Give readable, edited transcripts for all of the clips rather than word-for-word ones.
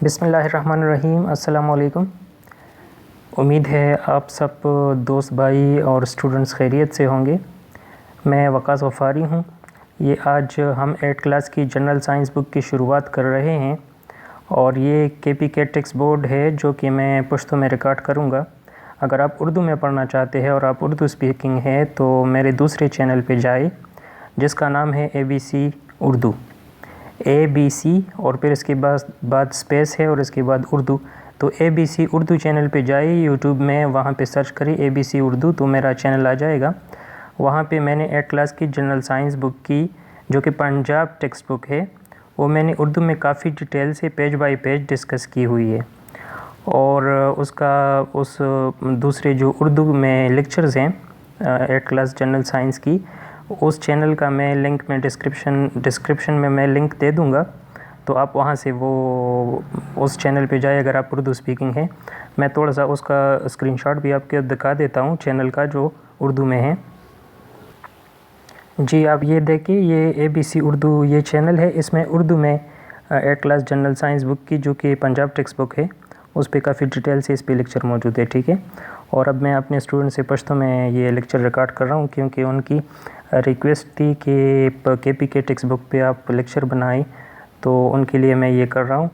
बिस्मिल्लाहिर्रहमानिर्रहीम। अस्सलाम वालेकुम। उम्मीद है आप सब दोस्त भाई और स्टूडेंट्स खैरियत से होंगे। मैं वक़ास गफ़ारी हूँ। ये आज हम 8th क्लास की जनरल साइंस बुक की शुरुआत कर रहे हैं और ये KPK टेक्स्ट बोर्ड है जो कि मैं पश्तो में रिकॉर्ड करूँगा। अगर आप उर्दू में पढ़ना चाहते हैं और आप उर्दू स्पीकिंग है तो मेरे दूसरे चैनल पे जाए जिसका नाम है ABC उर्दू, ABC और फिर इसके बाद स्पेस है और इसके बाद उर्दू। तो ABC उर्दू चैनल पे जाइए यूट्यूब में, वहाँ पे सर्च करिए ABC उर्दू तो मेरा चैनल आ जाएगा। वहाँ पे मैंने 8th क्लास की जनरल साइंस बुक की जो कि पंजाब टेक्स्ट बुक है वो मैंने उर्दू में काफ़ी डिटेल से पेज बाय पेज डिस्कस की हुई है। और उस दूसरे जो उर्दू में लेक्चर्स हैं 8th क्लास जनरल साइंस की, उस चैनल का मैं लिंक में डिस्क्रिप्शन में मैं लिंक दे दूंगा, तो आप वहाँ से वो उस चैनल पे जाए अगर आप उर्दू स्पीकिंग है। मैं थोड़ा सा उसका स्क्रीनशॉट भी आपके दिखा देता हूँ चैनल का जो उर्दू में है। जी आप ये देखिए, ये ABC उर्दू ये चैनल है। इसमें उर्दू में 8th class general science book की जो कि पंजाब टेक्स्ट बुक है उस पर काफ़ी डिटेल से इस पर लेक्चर मौजूद है, ठीक है। और अब मैं अपने स्टूडेंट से पश्तो में ये लेक्चर रिकॉर्ड कर रहा हूँ क्योंकि उनकी रिक्वेस्ट थी कि KPK टेक्स्ट बुक पे आप लेक्चर बनाएं, तो उनके लिए मैं ये कर रहा हूँ।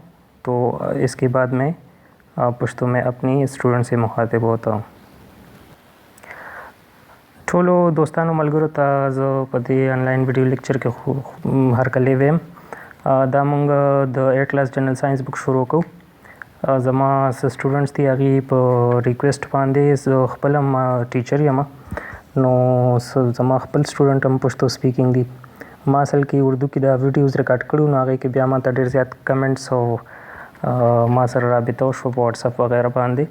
तो इसके बाद मैं पश्तो में अपनी स्टूडेंट से मुखातिब होता हूँ। ठोलो दोस्तानो मलगुरो ताज़ पदे ऑनलाइन वीडियो लेक्चर के हर कले वेम दा मुंग the 8th class general science book शुरू को जमा स्टूडेंट्स थी अगी रिक्वेस्ट पांदे खपलम टीचर यमा नो जमा खपल स्टूडेंट हम पश्तो स्पीकिंग दी मां असल की उर्दू की दा वीडियोज़ रिकॉर्ड करूँ ना आगे के बिया मां ढेर ज़्यादा कमेंट्स और मां सर राबिता शो व्हाट्सएप वगैरह बांधे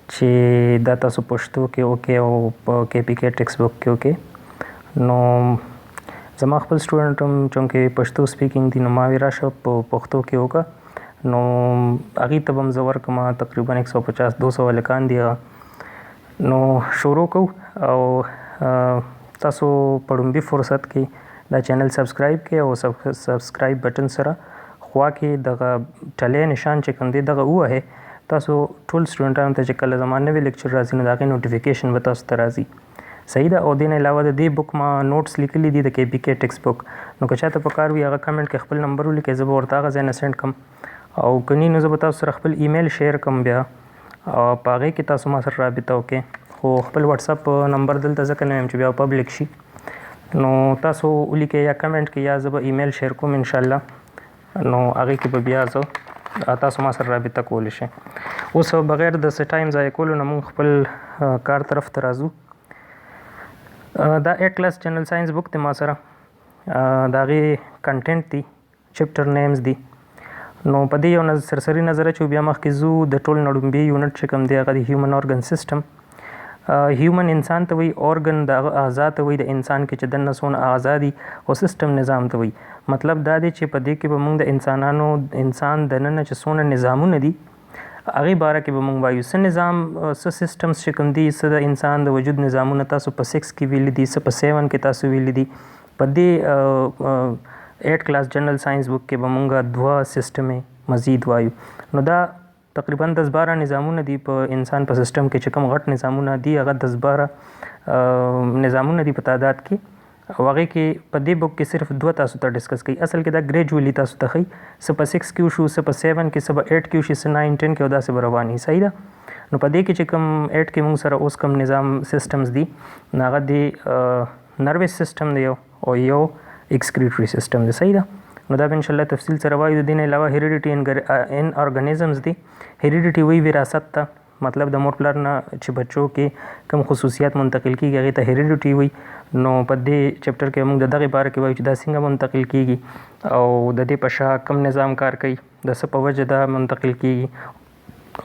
चे दाता सो पश्तो के ओके ओ KPK टेक्स्ट बुक के ओके नो जमा खपल स्टूडेंट हम चूँकि पश्तो स्पीकिंग दी नो मावेरा शप पख्तो के होगा नो आगे तब हम ज़वर कमा तकरीबन 150-200 वाले कान दिया नो शुरू को और तासो पढ़ूँ भी फुर्सत की दा चैनल सब्सक्राइब के और सब्सक्राइब बटन सरा ख्वा के दगा टले निशान चेकन दे दगा हुआ है तासो टोल स्टूडेंटान ते कल ज़माने में लेक्चर राजी न दागे नोटिफिकेशन बता राजी सही दा। और दिन अलावा दी बुक में नोट्स लिखली दी KPK टेक्स्ट बुक नो कचा तो पकार भी अगर कमेंट के खपल नंबर लिखे जब और तागा ज़ैन सेंड कम और कनी न बता सर खपल ईमेल शेयर कम बिया और पागे के तासो मा सर राबिता ओके हो खपल व्हाट्सएप नंबर दल तज़ कने हम बिया पब्लिक शी नो तासो उली के या कमेंट के या जब ईमेल शेयर को इंशाल्लाह नो आगे के बिया जो तासो मा सर राबिता कोल शे उस बगैर द टाइम ज़ाय कोल न हम खपल कार तरफ तराजू दा 8th class general science book ते मा सरा दागे कंटेंट दी चैप्टर नेम्स दी नो पदे यो सरसरी नज़र चो बिया मखिजू द टोल नडुम्बी यूनिट चकम दे द ह्यूमन ऑर्गन सिस्टम ह्यूमन इंसान तो वही ऑर्गन द आज़ाद तो वही द इंसान के चदन सोन आज़ादी और सिस्टम निज़ाम तो वही मतलब दादे चे पदे के बमंग द इंसान दनन च सोन निज़ामुन दी आगे बारा के बमंग वायु स निज़ाम स सिस्टम्स चकम दी स द इंसान द वजूद निज़ामुन तासो प 6 की विली दी स प 7 के तासो विली दी पदे 8th class general science book के बमंगा दुआ सिस्टम मज़ीद वायु नो दा तकरीबन 10-12 निज़ामुन दी प इंसान पर सिस्टम के चकम घट निज़ामुन दी अगर 10-12 निज़ामुन दी पतादाद की वाक़ई के पदे बुक के सिर्फ दुआ तासो ता डिस्कस की असल के दा ग्रेजुअली तासो तखी स प 6 क्यू शू स प 7 के स प 8 क्यू शी स 9-10 के उदा से बरवानी सही दा नो पदे के चकम 8 के मुंग सरा उस कम निज़ाम सिस्टम्स दी नागा दे नर्वस सिस्टम दे और यो एक्सक्रीटरी सिस्टम दे सही दा नो दा इंशाल्लाह तफसील से रवाई दिन अलावा हेरिडिटी इन ऑर्गेनिजम्स दी हेरिडिटी वही विरासत था मतलब द मोटलर ना च बच्चों के कम खसूसियात मुंतकिल की गई तो हेरिडिटी हुई नो पदे चैप्टर के मुंग ददा के बारे के वाई सिंगा मुंतकिल की गई और ददे पशा कम निज़ाम कार कई दस पवजदा मुंतकिल की गई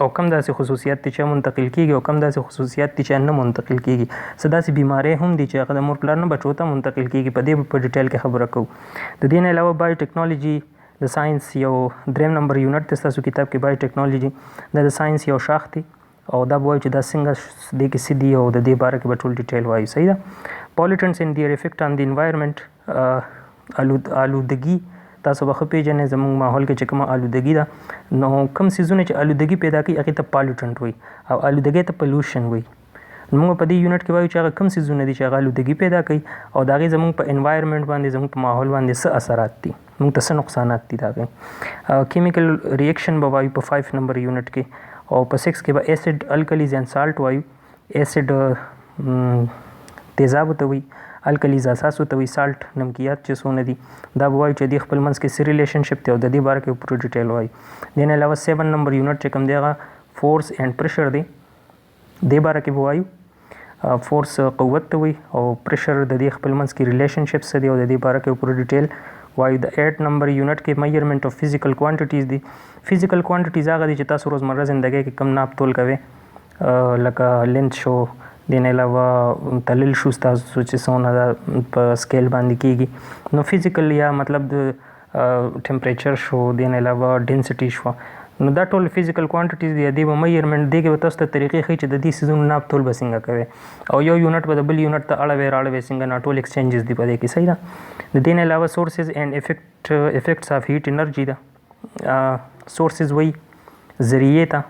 और कम दा से खसूसियात तिचा मुंतकिल की गई और कम दा से खसूसियात तिचा न मुंतकिल की गई सदा से बीमारें हम दी चा कदम मोटलर न बचोता मुंतकिल की गई पदे पर डिटेल के खबर रखो द दिन अलावा बायो टेक्नोलॉजी द साइंस यो ड्रेम नंबर यूनिट तस्ता किताब के बायो टेक्नोलॉजी द साइंस यो शाख थी और दा बोई दा सिंगा दे के सीधी और द बारे के बटुल डिटेल वाई सही दा pollutants in their effect on the environment आलूदगी تاسو به ښه پیژنئ زموږ ماحول کې چې کومه آلودګي ده، نو کوم څیزونه چې آلودګي پیدا کوي هغې ته پالوټنټ وایي او آلودګۍ ته پلوشن وایي. موږ په دې یونټ کې وایو چې هغه کوم څیزونه دي چې هغه آلودګي پیدا کوي او د هغې زموږ په انوایرمنټ باندې زموږ په ماحول باندې څه اثرات دي، موږ ته څه نقصانات دي د هغې. کیمیکل ریاکشن به وایو په 5 نمبر یونټ کې، او په 6 کې به ایسډ الکلیز اینډ سالټ وایو. ایسډ تیزابو ته وایي، الکلیز اساسو ته وایي، سالټ نمکیات چې څونه دي دا به وایو چې د خپل منځ کې څه ریلیشنشپ دی او د دې باره کې پوره ډیټیل وایو. دې نه علاوه 7 نمبر یونټ چې کوم دی هغه فورس اینډ پریشر دی، دې باره کې به وایو. فورس قوت ته وایي او پریشر د دې خپل منځ کې ریلیشنشپ څه دی او د دې باره کې پوره ډیټیل وایو. د 8 نمبر یونټ کې میجرمنټ اف فزیکل کوانټیټیز دي. فزیکل کوانټیټیز هغه دي چې تاسو روزمره زندګۍ کې کم ناپ تول کوئ، لکه لینث شو، دې نه علاوه تلل شو ستاسو چې څونه په سکیل باندې کېږي، نو فزیکل یا مطلب د ټمپریچر شو، دې نه علاوه ډینسټي شوه، نو دا ټول فزیکل کوانټیټیز دي. دې به میجرمنټ دې کې به تاسو ته طریقې ښیي چې د دې څیزونو ناپ تول به څنګه کوئ او یو یونټ به د بل یونټ ته اړوئ راړوئ څنګه، نه ټول ایکسچینجز دي په دې کې. صحیح ده. د دې نه علاوه سورسز اینډ افیکټس آف هیټ انرجي ده. سورسز وایي ذریعې ته،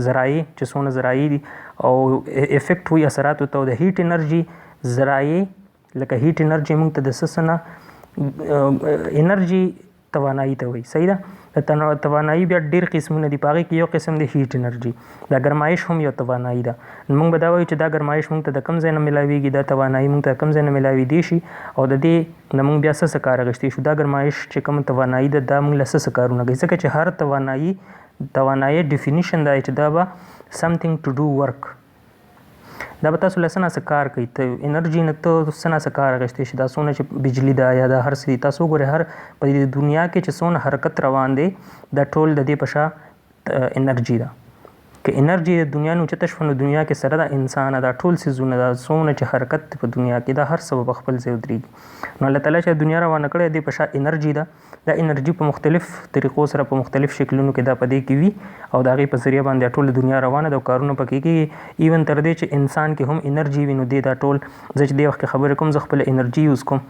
ذرایع چې څونه ذرایع دي، او افیکټ وایي اثراتو ته، او د هیټ انرجي ذرایع لکه هیټ انرجي موږ ته د څه نه انرجي توانایي ته وایي. صحیح ده. د توانایي بیا ډېر قسمونه دي، په هغې کې یو قسم دی هیټ انرجي. دا ګرمایش هم یو توانایي ده. موږ به دا وایو چې دا ګرمایش موږ ته د کوم ځای نه میلاویږي، دا توانایي موږ ته د کوم ځای نه میلاویدی شي او د دې نه موږ بیا څه کار اخیستی شو. دا ګرمایش چې کوم توانایي ده دا موږ له څه کارونه کوي، ځکه چې هر توانایي ډیفینیشن دا چې دا به something to do work، دا به تاسو له څه نه څه کار کوي. ته انرژي نه ته څه نه څه کار اخیستی شي، دا څونه چې بجلي ده یا دا هر څه دي، تاسو وګورئ هر په دې دنیا کې چې څونه حرکت روان دی دا ټول د دې په شا انرژي ده. که انرژي د دنیا نه اوچته شوه نو دنیا کې سره دا انسان دا ټول څیزونه دا څونه چې حرکت په دنیا کې دا هر څه په خپل ځای ودرېږي. نو الله تعالی چې دنیا روانه کړې دې په شا انرژي ده. دا انرژي په مختلف طریقو سره په مختلف شکلونو کې دا په دې کې وي او د هغې په ذریعه باندې ټول دنیا روانه ده او کارونه پکې کېږي. ایون تر دې چې انسان کې هم انرژي وي، نو دې دا ټول زه چې دې وخت کې خبرې کوم زه خپله انرژي یوز کوم،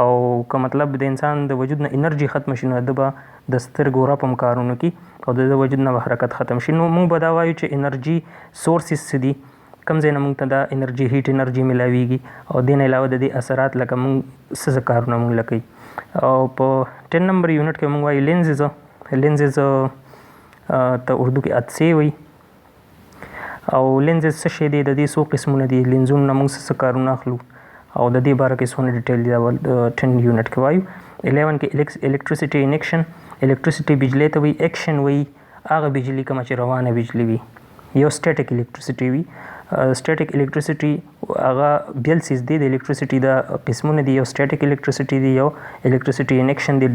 او که مطلب د انسان د وجود نه انرژي ختم شي نو ده به د سترګو رپ هم کارونه کوي او د وجود نه به حرکت ختم شي. نو موږ به دا وایو چې انرژي سورسز څه دي، کوم ځای نه موږ ته دا انرژي هیټ انرژي میلاویږي او دې نه علاوه د دې اثرات لکه موږ څه کارونه موږ له کوي. او په 10 نمبر یونټ کې موږ وایو لینزز ته اردو کې عدسې وایي. او لینزز څه شی دی، د دې څو قسمونه دي، لینزونو نه موږ څه کارونه اخلو او د دې باره کې څونه ډیټیل دی 10 یونټ کې وایو. 11 کې الکتریسټي ان ایکشن، الکتریسټي بجلی ته وایي، ایکشن وایي هغه بجلی کومه چې روانه بجلی وي. یو سټیټیک الکتریسټي وي. سټیټیک الکتریسټي هغه بیل څیز دی د الکتریسټي د قسمونه دي، یو سټیټیک الکتریسټي دی، یو الکتریسټي ان ایکشن دی.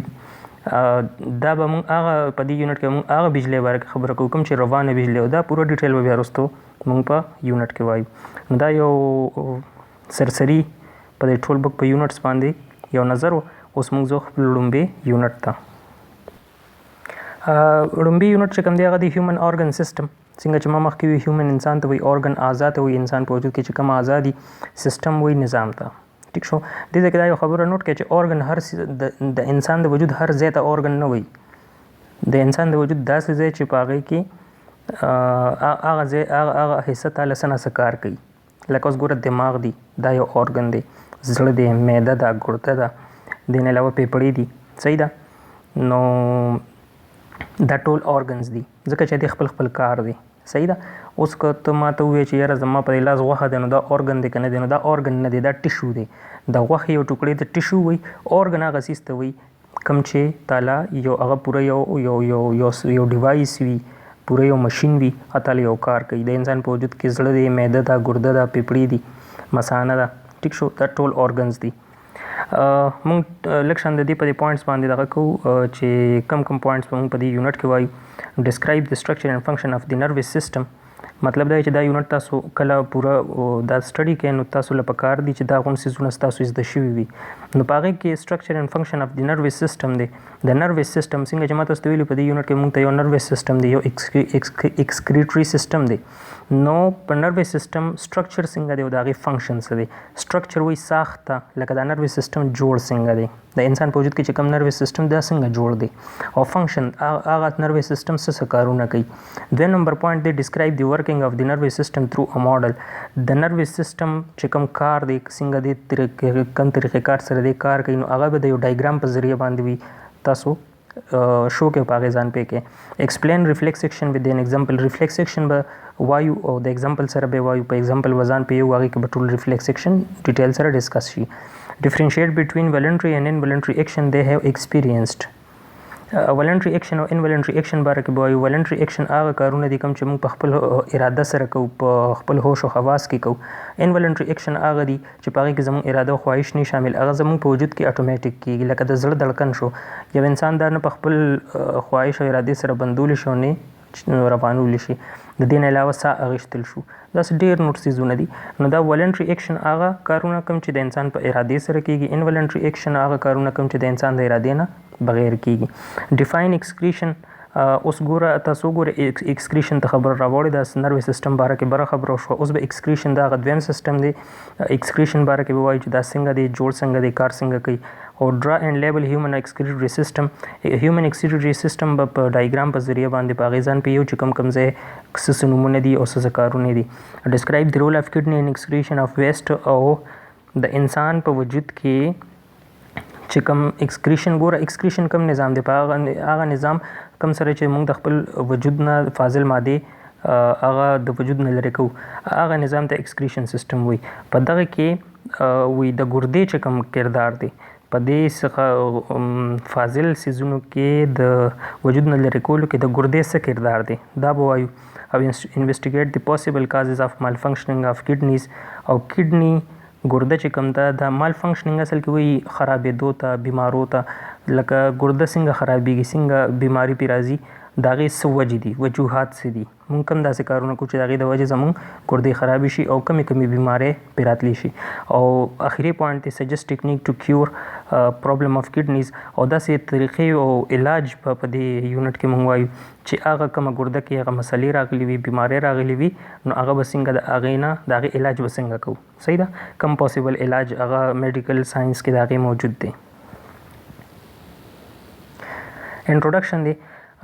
دا به موږ هغه په دې یونټ کې موږ هغه بجلی باره کې خبره کوو کوم چې روانه بجلی او دا پوره ډیټیل به بیا وروستو موږ په یونټ کې وایو. نو دا یو سرسري په دې ټول بک په یونټس باندې یو نظر و. اوس موږ ځو خپل لومبې یونټ ته. لومبې یونټ چې کوم دی هغه د هیومن ارګن سیسټم، څنګه چې ما مخکې وي هیومن انسان ته وایي، ارګن اعضا ته وایي، انسان په وجود کې چې کوم اعضا دي، سیسټم وایي نظام ته. ټیک شو. دې ځای کې دا یو خبره نوټ کړئ چې ارګن هر د انسان د وجود هر ځای ته ارګن نه وایي، د انسان د وجود داسې ځای چې په هغې کې هغه ځای هغه حصه تا له څه نه څه کار کوي. لکه اوس ګوره دماغ دی، دا یو ارګن دی، زړه دی، معده ده، ګرده ده، دې نه علاوه پیپړې دي. صحیح ده. نو دا ټول ارګنز دي ځکه چې دې خپل خپل کار دی. صحیح ده. اوس که ته ما ته ووایې چې یاره زما په دې لاس غوښه دی نو دا ارګن دی که نه دی، نو دا ارګن نه دی، دا ټیشو دی. د غوښې یو ټوکړې ته ټیشو وایي، ارګن هغه څیز ته وایي کوم چې تاله یو هغه پوره یو ډیوایس وي، پوره یو مشین وي، هغه یو کار کوي. د انسان په وجود کې زړه دی، معده ده، ګرده ده، پیپړې دي، مثانه ده. ټیک شو. دا ټول ارګنز دي. موږ لږ شان د دې په دې پوینټس باندې دغه کوو چې کم پوینټس به موږ په دې یونټ کې وایو. ډسکرایب د سټرکچر اینډ فنکشن اف د نروس سیسټم. مطلب دا چې دا یونټ تاسو کله پوره دا سټډي کوئ نو تاسو له پکار دي چې دا غون څیزونه ستاسو زده شوي وي. نو په هغې کې سټرکچر اینډ فنکشن اف د نروس سیسټم دی. د نروس سیسټم څنګه چې ما تاسو ته ویلي په دې یونټ کې موږ ته یو نروس سیسټم دی، یو ایکسکریټري سیسټم دی. نو په نروس سیسټم سټرکچر څنګه دی او د هغې فنکشن څه دی. سټرکچر وایي ساخت ته، لکه دا نروس سیسټم جوړ څنګه دی، د انسان په وجود کې چې کوم نروس سیستم دا څنګه جوړ دی او فنکشن هغه نروس سیستم څه کارونه کوي. دویم نمبر پوینټ دی ډسکرایب دی ورکینګ اف دی نروس سیستم تھرو ا ماډل. د نروس سیستم چې کوم کار دی څنګه دی کوم طریقې کار سره دی کار کوي نو هغه به د یو ډایګرام په ذریعه باندې وي تاسو شو کې په هغې ځان پې کې. ایکسپلین ریفلیکس ایکشن ود ان ایگزامپل. ریفلیکس ایکشن به وایو او د ایگزامپل سره به وایو په ایگزامپل وزان په یو هغې کې به ټول ریفلیکس ایکشن ډیټیل سره ډسکس شي. ډیفرینشیټ بټوین ولنټري اینڈ انولنټري ایکشن دے هیو ایکسپیرینسډ. ولنټري ایکشن او انولنټري ایکشن باره کې به وایو. ولنټري ایکشن هغه کارونه دي کوم چې موږ په خپل اراده سره کوو په خپل هوش او حواس کې کوو. انولنټري ایکشن هغه دي چې په هغې کې زموږ اراده او خواهش نه شامل هغه زموږ په وجود کې اټومیټیک کېږي. لکه د زړه دړکن شو یو انسان دا نه په خپل خواهش او ارادې سره بندولی شي او نه روانولی شي. د دې نه علاوه ساه اخیستل شو داسې ډېر نور څیزونه دي. نو دا ولنټري ایکشن هغه کارونه کوم چې د انسان په ارادې سره کېږي. انولنټري ایکشن هغه کارونه کوم چې د انسان د ارادې نه بغیر کېږي. ډیفاین ایکسکریشن. اوس ګوره تاسو ګوره ایکسکریشن ته خبر راوړې دا نروس سیستم باره کې بره خبره شوه. اوس به ایکسکریشن دا هغه دویم سیستم دی. ایکسکریشن باره کې به وایو چې دا څنګه دی جوړ څنګه دی کار څنګه کوي. او ډرا اینډ لیبل هیومن ایکسکریټري سیستم. هیومن ایکسکریټري سیستم به په ډایګرام په ذریعه باندې په هغې ځان په یو چې کوم ځای څه نومونه دي او څه کارونه دي. ډسکرایب د رول اف کډني ان ایکسکریشن اف ویسټ. او د انسان په وجود کې چې کوم ایکسکریشن ګوره ایکسکریشن کوم نظام دی په هغه نظام کوم سره چې موږ د خپل وجود نه فاضل مادې هغه د وجود نه لرې کوو هغه نظام ته ایکسکریشن سیستم وایي. په دغه کې وایي د ګردې چې کوم کردار دی په دې څخه فاضل څیزونو کې د وجود نه لرې کولو کې د ګردې څه کردار دی دا به وایو. او انویسټیګیټ د پاسبل کازز اف مال فنکشننګ اف کډنیز. او کډني ګرده چې کوم ده دا مال فنکشننګ اصل کې وایي خرابېدو ته بیمارو ته. لکه ګرده څنګه خرابېږي څنګه بیماري پې راځي د هغې څه وجې دي وجوهات څه دي. مونږ کوم داسې کارونه کوو چې د هغې د وجې زمونږ ګردې خرابې شي او کمې بیمارۍ پرې راتلی شي. او اخري پوینټ دی سجست ټیکنیک ټو کیور پرابلم اف کډنیز. او داسې طریقې او علاج په دې یونټ کې مونږ وایو چې هغه کومه ګرده کې هغه مسلې راغلي وي بیمارۍ راغلي وي نو هغه به څنګه د هغې نه د هغې علاج به څنګه کوو. صحیح ده کم پاسبل علاج هغه میډیکل ساینس کې د هغې موجود دی. انټروډکشن دی.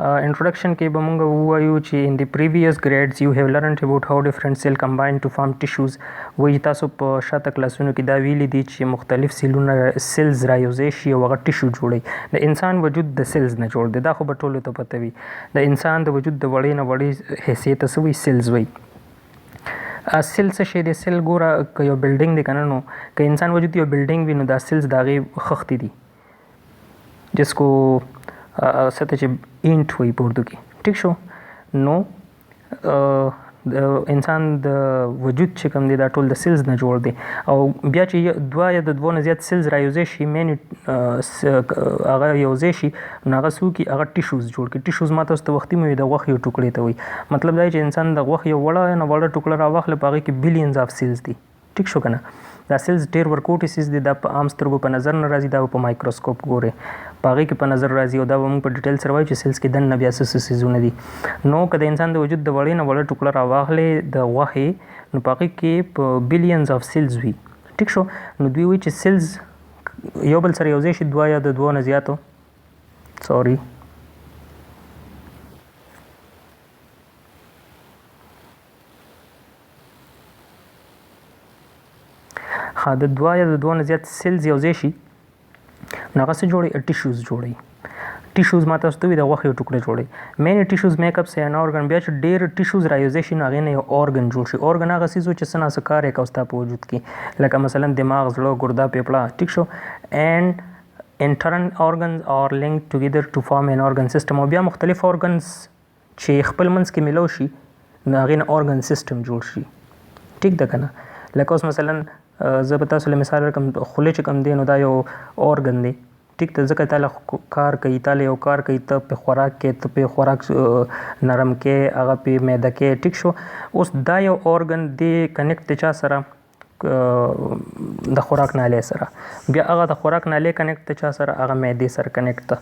انټروډکشن کې به مونږ ووایو چې ان دی پریویس ګریډز یو هیو لرنډ اباؤټ هاو ډفرنٹ سیل کمباین ټو فارم ټیشوز. وایي تاسو په شاته کلاسونو کې دا ویلي دي چې مختلف سیلز رایوځای شي او هغه ټیشو جوړوي. د انسان وجود د سیلز نه جوړ دی دا خو به ټولو ته پته وي. د انسان د وجود د وړې نه وړې حصې ته څه وایي سیلز وایي. سیل څه شی دی سیل ګوره که یو بلډینګ دی که نه نو که انسان وجود یو بلډینګ وي نو دا سیلز د هغې خښتې دي جس کو څه ته چې اینټ وایي په اردو کې. ټیک شو نو د انسان د وجود چې کوم دی دا ټول د سیلز نه جوړ دی. او بیا چې دوه یا د دوه نه زیات سیلز رایوځای شي هغه یوځای شي نو هغه څه وکړي هغه ټیشوز جوړ کړي. ټیشوز ما تاسو ته وختي مې د غوښې یو ټوکړې ته وایي. مطلب دا چې انسان د غوښې یو وړه ټوکړه راواخله په هغې کې بلیونز اف سیلز دي. ټیک شو که نه دا سیلز ډېر ورکوټې سیلز دي دا په عام سترګو په نظر نه راځي دا به په مایکروسکوپ ګورې په هغې کې په نظر راځي او دا به موږ په ډیټیل سره وایو چې سیلز کې دننه بیا څه څیزونه دي. نو که د انسان د وجود د وړې نه وړه ټوکړه راواخلې د غوښې نو په هغې کې په بلیونز اف سیلز وي. ټیک شو نو دوی وایي چې سیلز یو بل سره یوځای شي دوه یا د دوه نه زیاتو سوري د دوه یا د دوه نه زیات سیلز یوځای شي نو هغه څه جوړوي ټیشوز جوړوي. ټیشوز ما تاسو ته وایي د غوښې یو ټوکړه جوړوي. مین ټیشوز میک اپ ان ارګن. بیا چې ډېر ټیشوز رایوځای شي نو هغې نه یو ارګن جوړ شي. ارګن هغه څیز و چې څه ناڅه کار یې کوه ستا په وجود کې لکه مثلا دماغ زړه ګرده پېپړه. ټیک شو اینډ انټرن ارګنز آر لینک ټوګیدر ټو فارم ان ارګن سیسټم. او بیا مختلف ارګنز چې خپل منځ کې ملو شي نو هغې نه ارګن سیسټم جوړ شي. ټیک ده که نه لکه اوس مثلا زه به تاسو له مثال درکړم خولې چې کوم دی نو دا یو ارګن دی. ټیک ته ځکه تاله کار کوي تاله یو کار کوي ته پې خوراک کې ته پې خوراک نرم کې هغه پې معده کې. ټیک شو اوس دا یو ارګن دی کنیکټ دی چا سره د خوراک نالۍ سره. بیا هغه د خوراک نالۍ کنیکټ دی چا سره هغه معدې سره کنیکټ ده.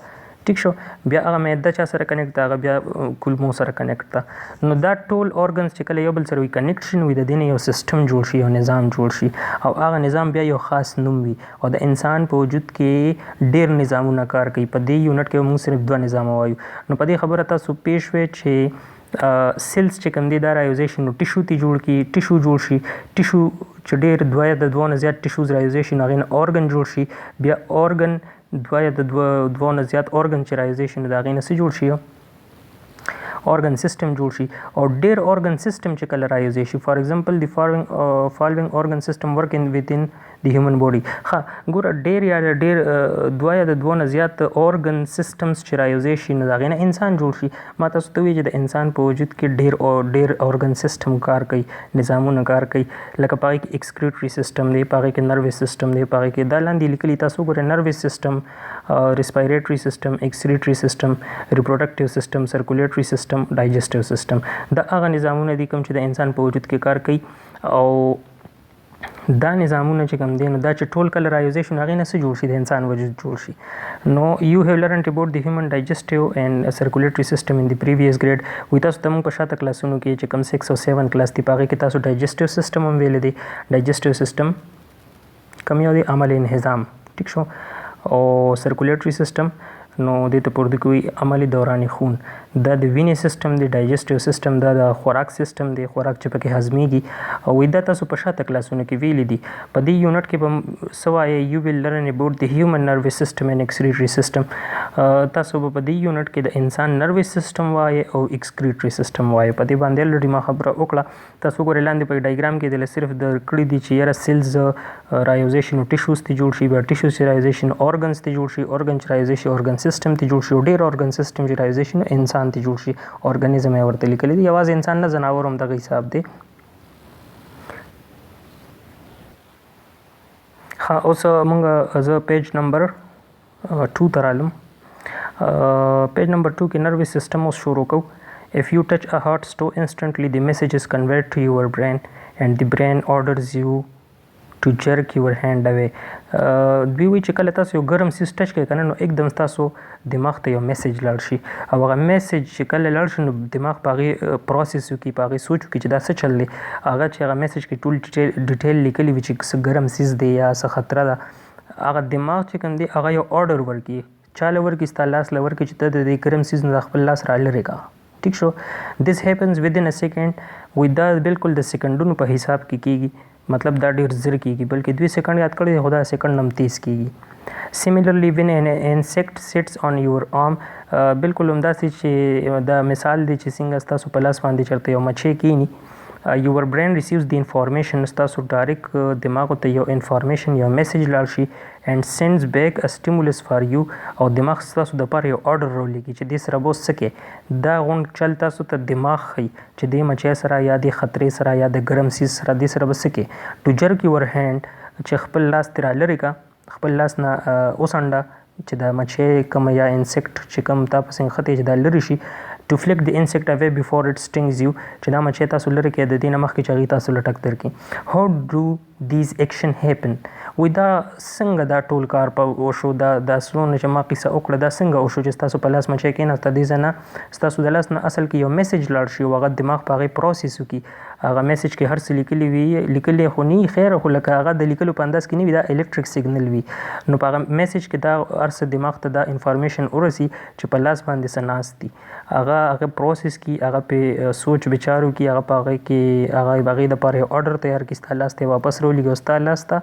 ټیک شو. بیا هغه معده چا سره کنیکټ ده، هغه بیا کولمو سره کنیکټ ده. نو دا ټول ارګنز چې کله یو بل سره وي کنیکشن وي، د دې نه یو سیستم جوړ شي، یو نظام جوړ شي، او هغه نظام بیا یو خاص نوم وي. او د انسان په وجود کې ډېر نظامونه کار کوي. په دې یونټ کې موږ صرف 2 نظام وایو. نو په دې خبره تاسو پیښ شوئ چې سیلز چې کوم دي دا رایوزیشن نو ټیشو ته جوړ کی، ټیشو جوړ شي، ټیشو چې ډېر 2 یا د 2 نه زیات ټیشوز رایوزیشن هغې نه ارګن جوړ شي. بیا ارګن 2 یا د 2 نه زیات ارګن چې رایوزیشن د هغې نه څه جوړ شي، ارګن سیستم جوړ شي. او ډېر ارګن سیستم چې کله رایوزی شي، فار ایگزامپل د فالوینګ ارګن سیستم ورک ان ویدن د هیومن باډي. ښه ګوره، ډېر یا ډېر 2 یا د 2 نه زیات ارګن سیستمز چې رایوزی شي نو د هغې نه انسان جوړ شي. ما تاسو ته وایي چې د انسان په وجود کې ډېر ارګن سیستم کار کوي، نظامونه کار کوي. لکه په هغې کې ایکسکریټري سیستم دی، په هغې کې نروس سیستم دی، په هغې کې دا لاندې لیکلي تاسو ګورئ: نروس سیستم، ریسپایریټري سیستم، ایکسکریټري سیستم، ریپروډکټیو سیستم، سرکولیټري سیستم، ډایجسټیو سیستم. دا هغه نظامونه دي کوم چې د انسان په وجود کې کار کوي. او دا نظامونه چې کوم دي نو دا چې ټول کله رایوزیشن هغې نه څه جوړ شي، د انسان وجود جوړ شي. نو یو هیو لرنډ اباؤټ د هیومن ډایجسټیو اینډ سرکولیټري سیستم ان د پریویس ګریډ. وایي تاسو ته موږ په شاته کلاسونو کې چې کوم 6 او 7 کلاس دي په هغې کې تاسو ډایجسټیو سیستم هم ویلی دی. ډایجسټیو سیستم کوم یو دی؟ عمل انهضام. ټیک شو. او سرکولیټري سیستم نو دې ته په اردو کې وایي عمل دوران خون. دا د وینې سیستم دی. ډایجسټیو سیستم دا د خوراک سیستم دی، خوراک چې پکې هضمېږي. او دا تاسو په شاته کلاسونو کې ویلي دي. په دې یونټ کې به څه وایي؟ یو ویل لرن اباؤټ د هیومن نروس سیستم اینډ ایکسکریټري سیستم. تاسو به په دې یونټ کې د انسان نروس سیستم وایي او ایکسکریټري سیستم وایي. په دې باندې الریډي ما خبره وکړه. تاسو ګورئ لاندې په ډایګرام کې دله صرف د کړي دي چې یاره سیلز رایوزیشن ټیشوز ته جوړ شي، بیا ټیشوز چې رایوزیشن ارګنز ته جوړ شي، ارګن چې رایوزی شي ارګن سیستم ته جوړ شي، او ډېر ارګن سیستم چې رایوزی شي نو انسان ته جوړ شي. ارګنیزم یې ورته لیکلی دی، یوازې انسان نه، ځناور هم دغه حساب دی. ښه، اوس موږ زه پیج نمبر 2 ته رالم. پیج نمبر 2 کې نروس سیستم اوس شروع کوو. If you touch a hot stove, instantly the message is conveyed to your brain and the brain orders you to jerk your hand away. دوی وایي چې کله تاسو یو ګرم څیز ټچ کوئ که نه، نو एकदम ستاسو دماغ ته یو میسج لاړ شي، او هغه میسج چې کله لاړ شي نو دماغ په هغې پروسس وکړي، په هغې سوچ وکړي چې دا څه چل دی. هغه چې هغه میسج کې ټول ډیټیل لیکلي وي چې څه ګرم څیز دی یا څه خطره ده، هغه دماغ چې کوم دی هغه یو order ورکړي، چاله ورکړي، ستا لاس له ورکړي چې ته د دې ګرم څیز نه خپل لاس را لرې کړه. ټیک شو. This happens within a second. وایي دا بالکل د سیکنډونو په حساب کې کیږي. مطلب دا ډېر زر کیږي، بلکې 2 سیکنډ یاد کړی دی، خو دا سیکنډ هم تیز کیږي. Similarly when an insect sits on your arm, بالکل همداسې چې دا مثال دی چې څنګه ستاسو په لاس باندې چېرته یو مچۍ کیني، your brain receives the information. ستاسو ډایرکټ دماغ ته یو انفارمیشن، یو میسج لاړ شي and sends back a stimulus for you. او دماغ ستاسو دپاره یو order راولېږي چې دې سره به اوس څه کوې. دا غونډ چل تاسو ته دماغ ښیي چې دې مچۍ سره یا دې خطرې سره یا د ګرم سیز سره دې سره به څه کوې. to jerk your hand چې خپل لاس ترې را لرې کړه، خپل لاس نه وڅنډه چې د مچۍ کوم یا انسیکټ چې کوم تا پسې نښتې چې دا لرې شي. to flick the insect away before it stings you چې دا مچۍ تاسو لرې کړئ د دې نه مخکې چې هغې تاسو له ټک درکړي. how do these action happen؟ وایي دا څنګه دا ټول کار په وشو، دا څونه چې ما قصه وکړه دا څنګه وشو چې ستاسو په لاس مچۍ کېناسته، دې ځای نه ستاسو د لاس نه اصل کې یو میسج لاړ شي او هغه دماغ په هغې پروسس وکړي. هغه میسج کې هر څه لیکلي وي، لیکلي خو نه خیر، خو لکه هغه د لیکلو په انداز کې نه وي، دا الکتریک سیګنل وي. نو په هغه میسج کې دا هر څه دماغ ته دا انفارمیشن ورسي چې په لاس باندې څه ناست دي، هغه پروسس کړي، هغه پې سوچ بچار وکړي، هغه په هغې کې هغه هغې دپاره یو order تیار کړي، ستا لاس ته واپس راولېږي او ستا لاس ته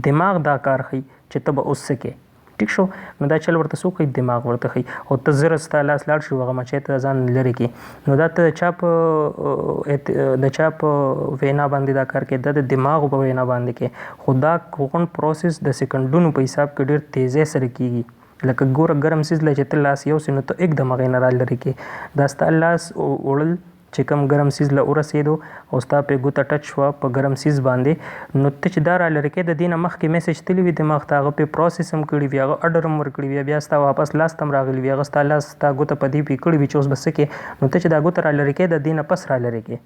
دماغ دا کار ښیي چې ته به اوس څه کوې. ټیک شو. نو دا چل ورته څوک ښیي؟ دماغ ورته ښیي. او ته زر ستا لاس لاړ شي هغه مچۍ ته ځان لرې کړي. نو دا ته د چا په وینا باندې دا کار کوي؟ دا د دماغ په وینا باندې کوي. خو دا غونډ پروسس د سیکنډونو په حساب کې ډېر تیزۍ سره کیږي. لکه ګوره ګرم څیز له چې ته لاس یوسې نو ته एकदम هغې نه را لرې کړې. دا ستا لاس وړل چې کوم ګرم سیز له ورسېدو او ستا پې ګوته ټچ شوه په ګرم سیز باندې، نو ته چې دا را لرې کړې د دې نه مخکې میسج تللی وي دماغ ته، هغه پې پروسس هم کړي وي، هغه اډر هم ورکړي وي، بیا ستا واپس لاس ته هم راغلي وي، هغه ستا لاس ستا ګوته په دې پې کړي وي چې اوس به څه کوې. نو ته چې دا ګوته را لرې کړې د دې نه پس را لرې کړې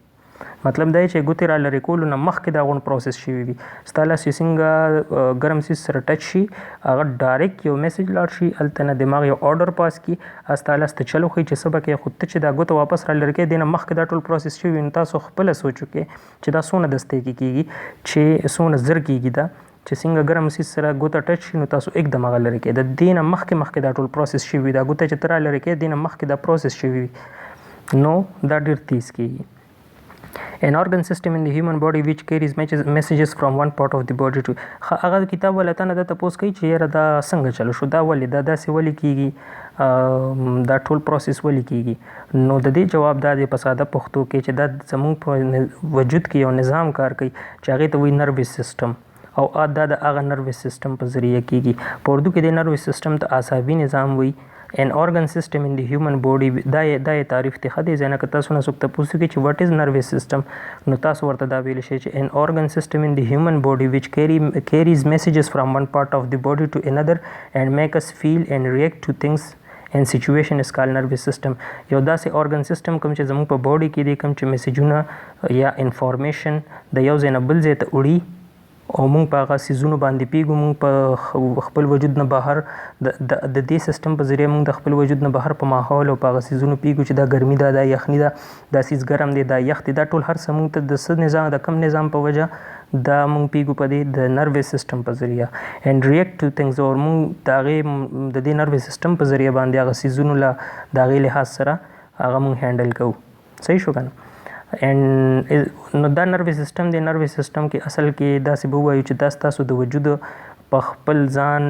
مطلب دا چې ګوتې را لرې کولو نه مخکې دا غون پروسس شوي وي. ستا لاس چې څنګه ګرم سیز سره ټچ شي هغه ډایرکټ یو میسج لاړ شي، هلته نه دماغ یو آرډر پاس کړي، ستا لاس ته چلو ښایي چې څه به کوې، خو ته چې دا ګوته واپس را لرې کوې دې نه مخکې دا ټول پروسس شوي وي. نو تاسو خپله سوچ وکړئ چې دا څومره دستې کې کېږي، چې څومره زر کېږي دا چې څنګه ګرم سیز سره ګوته ټچ شي نو تاسو एकदम هغه لرې کوئ. د دې نه مخکې دا ټول پروسس شوي وي. دا ګوته چې ته را لرې کوې دې نه مخکې دا پروسس شوي وي، نو دا ډېر تیز کېږي. An organ system in the human body which carries messages from one part of the body to هغه کتاب والا ته نه دا تپوس کوي چې یاره دا څنګه چلو شو، دا ولې دا داسې ولې کېږي، دا ټول پروسس ولې کېږي. نو د دې جواب دا دی په ساده پښتو کې چې دا زموږ په وجود کې یو نظام کار کوي چې هغې ته وایي نروس سیسټم، او دا د هغه نروس سیسټم په ذریعه کېږي. په اردو کې د نروس سیسټم ته اعصابي نظام وایي. An organ system in the human body دا یې تعریف دی ښه دی. ځینې که تاسو نه څوک تپوس وکړي چې what is nervous system نو تاسو ورته دا ویلی شئ چې an organ system in the human body which carries messages from one part of the body to another and make us feel and react to things and situation is called nervous system. یو داسې organ system کوم چې زموږ په باډي کې دی، کوم چې میسیجونه یا انفارمیشن د یو ځای نه بل ځای ته وړي او موږ په هغه څیزونو باندې پیږو. موږ په خپل وجود نه بهر د دې سیسټم په ذریعه موږ د خپل وجود نه بهر په ماحول او په هغه څیزونو پیږو چې دا ګرمي ده، دا یخني ده، دا څیز ګرم دی، دا یخ دی، دا ټول هر څه موږ ته د څه نظام د کم نظام په وجه دا موږ پیږو په دې د نروس سیسټم په ذریعه. and react to things او موږ د هغې د دې نروس سیسټم په ذریعه باندې هغه څیزونو له د هغې لحاظ سره هغه موږ هینډل کوو. صحیح شو که نه؟ نو دا نروس سیسټم دی. نروس سیسټم کې اصل کې داسې به ووایو چې دا ستاسو د وجود په خپل ځان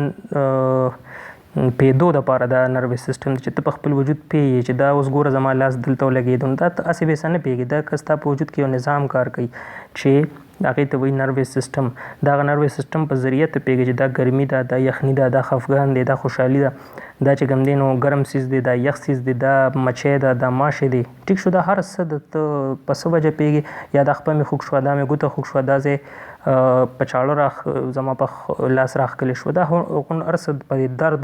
پیدو دپاره دا نروس سیسټم دی چې ته په خپل وجود پیږې چې دا اوس ګوره زما لاس دلته ولګېدو، نو دا ته هسې بېسه نه پیږي، دا که ستا په وجود کې یو نظام کار کوي چې هغې ته وایي نروس سیسټم. د هغه نروس سیسټم په ذریعه ته پیږي چې دا ګرمي ده، دا یخني ده، دا خفګان دی، دا خوشحالي ده، دا چې کوم دی نو ګرم سیز دی، دا یخ سیز دی، دا مچۍ ده، دا ماشې دی. ټیک شو؟ دا هر څه د ته په څه وجه پیږي، یا دا خپه مې خوږ شوه، دا مې ګوته خوږ شوه، دا ځای په چاړه زما په لاس راښکلی شو، دا هر څه په دې درد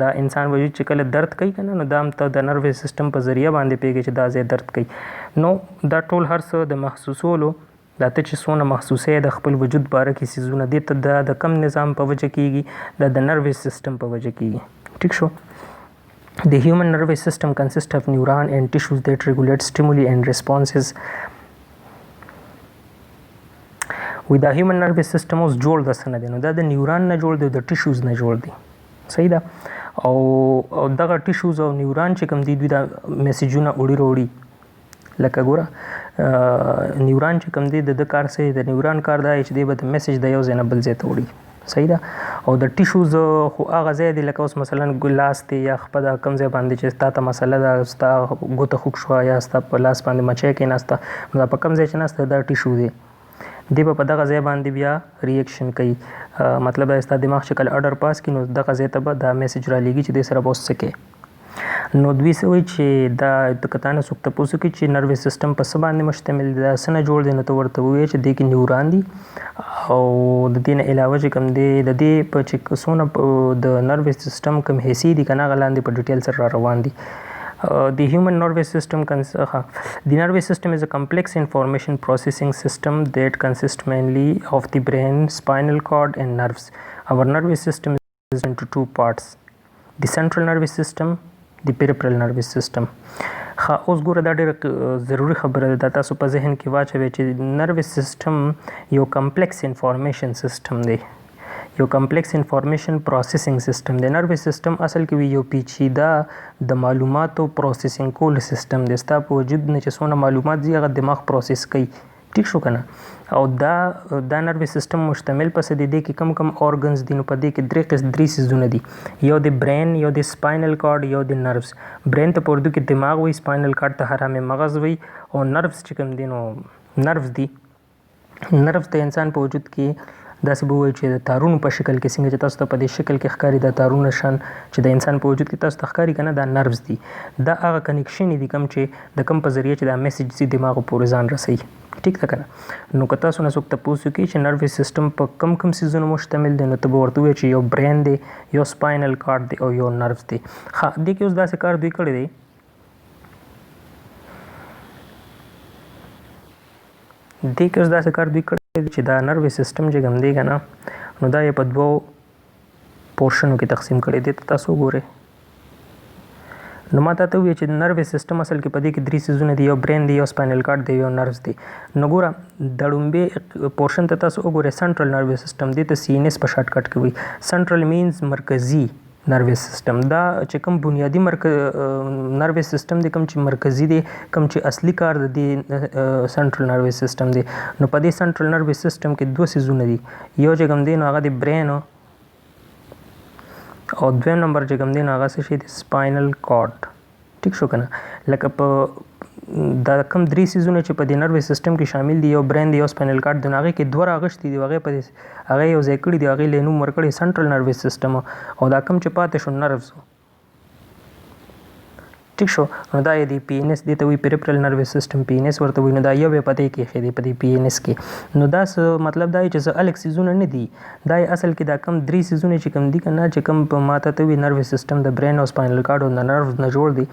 دا انسان وجود چې کله درد کوي که نه نو دا هم ته د نروس سیسټم په ذریعه باندې پیږي چې دا ځای درد کوي. نو دا ټول هر څه د محسوسولو دا ته چې څونه محسوسوې د خپل وجود باره کې څیزونه دې ته دا د کم نظام په وجه کېږي، دا د نروس سیسټم په وجه کېږي. ټیک شو؟ The human nervous system consists of neuron and tissues that regulate stimuli and responses. وی دا هیومن نروس سیسټم اوس جوړ د څه نه دی، نو دا د نیوران نه جوړ دی، د ټیشوز نه جوړ دی. صحیح ده؟ او دغه ټیشوز او نیوران چې کوم دي دوی دا میسیجونه وړي لکه ګوره نیوران چې کوم دی د کار څه د نیوران کار دا چې دی به د میسیج د یو ځای نه بل ځای ته وړي. صحیح ده؟ او د ټیشوز خو هغه ځای دی لکه اوس مثلا لاس دی یا خپه ده کوم ځای باندې چې ستا ته مسله ده، ستا ګوته خوږ شوه یا ستا په لاس باندې مچۍ کېناسته، دا په کوم ځای چې ناسته دا ټیشو دی، دی به په دغه ځای باندې بیا ریاکشن کوي. مطلب ستا دماغ چې کله اډر پاس کړي نو دغه ځای ته به دا میسیج رالیږي چې دې سره به اوس څه کوې. نو دوی څه وایي چې دا که تا نه څوک تپوس وکړي چې نروس سیسټم په څه باندې مشتمل دی، دا څه نه جوړ دی، نو ته ورته ووایې چې دې کې نیوران دي، او د دې نه علاوه چې کوم دی د دې په چې څونه د نروس سیسټم کوم حصې دي که نه هغه لاندې په ډیټیل سره را روان دي. The human nervous system the nervous system is a complex information processing system that consists mainly of the brain, spinal cord and nerves. Our nervous system is into two parts: the central nervous system, the peripheral nervous system. اوس ګوره دا ډېره ضروري خبره ده، دا تاسو په ذهن کې واچوئ چې نروس سیسټم یو کمپلیکس انفارمیشن سیسټم دی، یو کمپلیکس انفارمیشن پروسیسنګ سیسټم دی. نروس سیسټم اصل کې یو پیچیده د معلوماتو پروسیسنګ کول سیسټم دی. ستا په وجود نه چې څونه معلومات ځي هغه دماغ پروسس کوي. ټیک شو که نه؟ او دا نروس سیسټم مشتمل په څه دی، دې کې کم ارګنز دي، نو په دې کې درې څیزونه دي، یو د برین، یو د سپاینل کارډ، یو د نروس. برین ته په اردو کې دماغ وایي، سپاینل کارډ ته حرام مغز وایي، او نروس چې کوم دي نو نروس دي. نروس د انسان په وجود کې داسې به ووایو چې د تارونو په شکل کې څنګه چې تاسو ته په دې شکل کې ښکاري دا تارونه شان چې د انسان په وجود کې تاسو ته ښکاري که نه، دا نروس دي. دا هغه کنیکشنې دي کوم چې د کوم په ذریعه چې دا میسیج ځي دماغو پورې ځان رسوي. ټیک ده که نه؟ نو که تاسو نه څوک تپوس وکړي چې نروس سیسټم په کوم څیزونو مشتمل دی، نو ته به ورته ووایې چې یو برین دی، یو سپاینل کارډ دی، او یو نروس دی. ښه، دې کې اوس داسې کار دوی کړی دی دې کې اوس داسې کار دوی کړی چې دا نروي سسټم چې کوم دی که نه نو دا یې په دوو پورشنو کې تقسیم کړی دی. تاسو وګورئ نو ما ته وویل چې نروي سسټم اصل کې په دې کې 3 څیزونه دي، یو برین دی، یو سپاینل کارډ دی، یو نروز دی. نو ګوره د لومبې پورشن ته تاسو وګورئ سنټرل نروي سسټم دی ته CNS په شارټ کټ کې وایي. سنټرل مینز مرکزي نروي سسټم. دا چې کوم بنیادی نروي سسټم دی، کوم چې مرکزي دی، کوم چې اصلي کار د دې سنټرل نروي سسټم دی. نو په دې سنټرل نروي سسټم کې 2 څیزونه دي، یو چې کوم دی نو هغه د برین او دویم نمبر چې کوم دی نو هغه څه شي دی سپاینل کارډ. ټیک شو که نه؟ لکه په دا کوم 3 څیزونه چې په دې نروي سسټم کې شامل دي، یو برین دی، یو سپاینل کارډ دی، نو هغې کې 2 راغښتي دي، هغې یو ځای کړي دي، هغې له نوم ورکړی سنټرل نروي سسټم، او دا کوم چې پاتې شو نروز. ټیک شو؟ نو دا یې دی PNS دې ته وایي پیریفرل نروي سسټم، PNS ورته وایي. نو دا یو یې په دې کې ایښی دی په دې PNS کې. نو دا مطلب دا چې څه الګ څیزونه نه دي، دا یې اصل کې دا کم 3 څیزونه چې کوم دي که نه چې کوم په ما ته وایي نروي سسټم د برین او سپاینل کارډ او د نروز نه جوړ دی.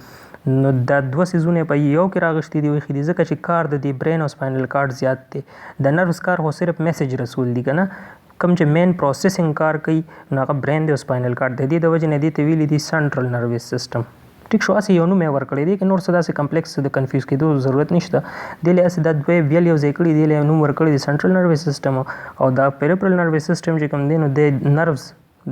نو دا 2 څیزونه په یو کې راغښتي دي ویښي دي، ځکه چې کار د دې برین او سپاینل کارډ زیات دی. د نروز کار خو صرف میسج رسول دی که نه، کوم چې مین پروسیسنګ کار کوي نو هغه برین دی او سپاینل کارډ دی. دې د وجې نه دې ته ویلي دي سنټرل نروي سسټم. ټیک شو؟ هسې یو نوم یې ورکړی دی، که نور څه داسې کمپلیکس د کنفیوز کېدو ضرورت نشته. دې له هسې دا 2 بیل یو ځای کړي، دې له نوم ورکړی دی سنټرل نروي سسټم، او دا پیریفرل نروي سسټم چې کوم دی نو د نروز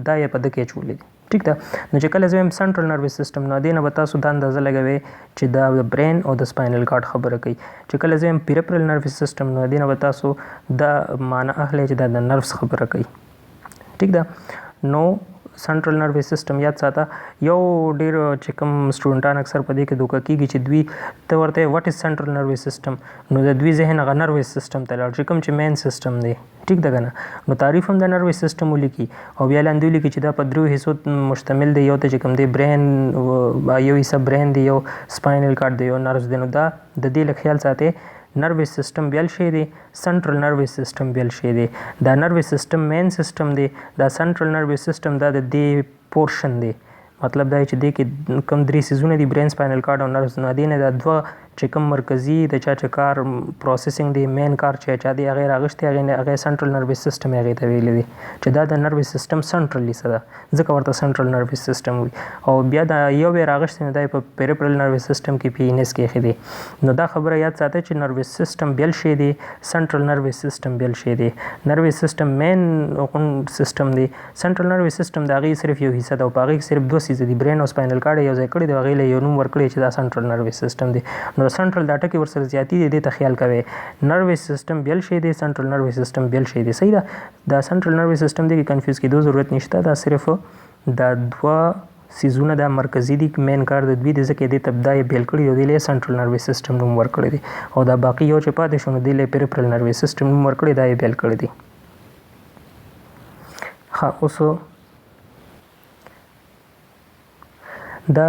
دا یې په ده کې اچولی دی. ټیک ده؟ نو چې کله زه وایم سنټرل نروي سسټم نو دې نه به تاسو دا اندازه لګوئ چې دا د برین او د سپاینل کارډ خبره کوي. چې کله زه وایم پیریفرل نروي سسټم نو دې نه به تاسو دا معنا اخلئ چې دا د نروز خبره کوي. ټیک ده؟ نو سنټرل نروي سسټم یاد ساته. یو ډېر چې کوم سټوډنټان اکثر په دې کې دوکه کېږي چې دوی ته ورته واټ از سنټرل نروي سسټم، نو د دوی ذهن هغه نروي سسټم ته لاړ چې کوم چې مین سسټم دی. ټیک ده که نه؟ نو تعریف هم د نروي سسټم ولیکي او بیا لاندې ولیکي چې دا په 3 حصو مشتمل دی. یو ته چې کوم دی برین، یو حصه برین دی، یو سپاینل کارډ دی، یو نروز دی. نو دا د دې له خیال ساتئ نروي سسټم بیل شی دی، سنټرل نروي سسټم بیل شی دی. دا نروي سسټم مین سسټم دی، دا سنټرل نروي سسټم دا د دې پورشن دی. مطلب دا چې دې کې کوم 3 څیزونه دي برین، سپاینل کارډ او نروز. نو دې نه دا 2 چې کوم مرکزي د چا چې کار پروسیسنګ دی، مین کار چې چا دی هغې راغښتي، هغې سنټرل نروي سسټم هغې ته ویلی دی چې دا د نروي سسټم سنټرل حصه ده، ځکه ورته سنټرل نروي سسټم وي. او بیا دا یو یې راغښتي نو دا یې په پیریفرل نروي سسټم کې PNS کې ایښی دی. نو دا خبره یاد ساتئ چې نروي سسټم بیل شی دی، سنټرل نروي سسټم بیل شی دی. نروي سسټم مین سسټم دی، سنټرل نروي سسټم د هغې صرف یو حصه ده او په هغې کې صرف 2 څیزه دي، برین او سپاینل کارډ یو ځای کړي دي، هغې له یو نوم ورکړی چې دا سنټرل نروي سسټم دی. نو سنټرل دا ټکي ورسره زیاتي دي، دې ته خیال کوئ. نروي سسټم بیل شی دی، سنټرل نروي سسټم بیل شی دی. صحیح ده؟ دا سنټرل نروي سسټم دی کې کنفیوز کېدو ضرورت نشته. دا صرف دا 2 څیزونه دا مرکزي دي، مین کار د دوی دی، ځکه دې ته دا یې بیل کړي او دې له سنټرل نروي سسټم نوم ورکړی دی، او دا باقي یو چې پاتې شو نو دې له پیریفرل نروي سسټم نوم ورکړی، دا یې بیل کړی دی. ښه، اوس دا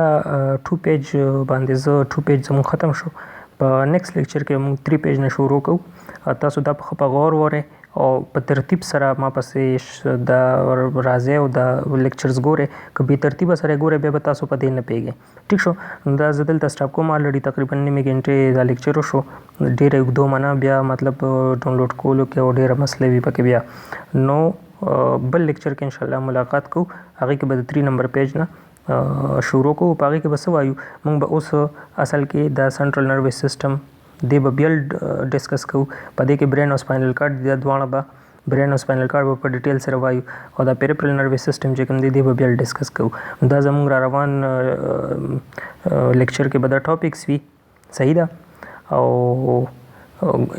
2 پیج باندې زه 2 پیج زموږ ختم شو. په نیکسټ لیکچر کې موږ 3 پیج نه شروع کوو. تاسو دا په غور وورئ او په ترتیب سره ما پسې دا راځئ او دا لیکچرز ګورئ. که بې ترتیبه سره یې ګورئ بیا به تاسو په دې نه پوهېږئ. ټیک شو؟ دا زه دلته سټاپ کوم. الریډي تقریبا نیمې ګنټې دا لیکچر وشو، ډېره اوږده ومنه، بیا مطلب ډاونلوډ کولو کې او ډېره مسله وي پکې بیا. نو بل لیکچر کې انشاءالله ملاقات کوو، هغې کې به د 3 نمبر پیج نه شروع کوو. په هغې کې به څه وایو، موږ به اوس اصل کې دا سنټرل نروي سسټم دې به بیا ډسکس کوو. په دې کې برین او سپاینل کارډ دا دواړه به برین او سپاینل کارډ به په ډیټیل سره وایو، او دا پیریفرل نروي سسټم چې کوم دی دې به بیا ډسکس کوو. دا زموږ را روان لیکچر کې به دا ټاپکس وي. صحیح ده؟ او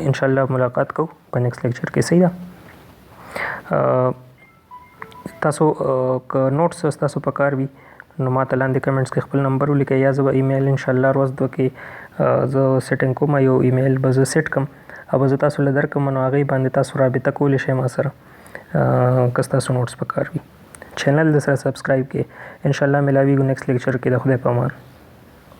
انشاءالله ملاقات کوو په نیکسټ لیکچر کې. صحیح ده؟ تاسو که نوټس تاسو په کار وي نو ما ته لاندې کمنټس کې خپل نمبر ولیکئ، یا زه به ایمیل انشاءالله روز 2 کې زه سیټینګ کوم، یو ایمیل به زه سیټ کړم او به زه تاسو له درکړم، نو هغې باندې تاسو رابطه کولی شئ ما سره که ستاسو نوټس په کار وي. چینل د سره سبسکرایب کړئ. انشاءالله ملاویږو نیکسټ لیکچر کې. د خدای په امان.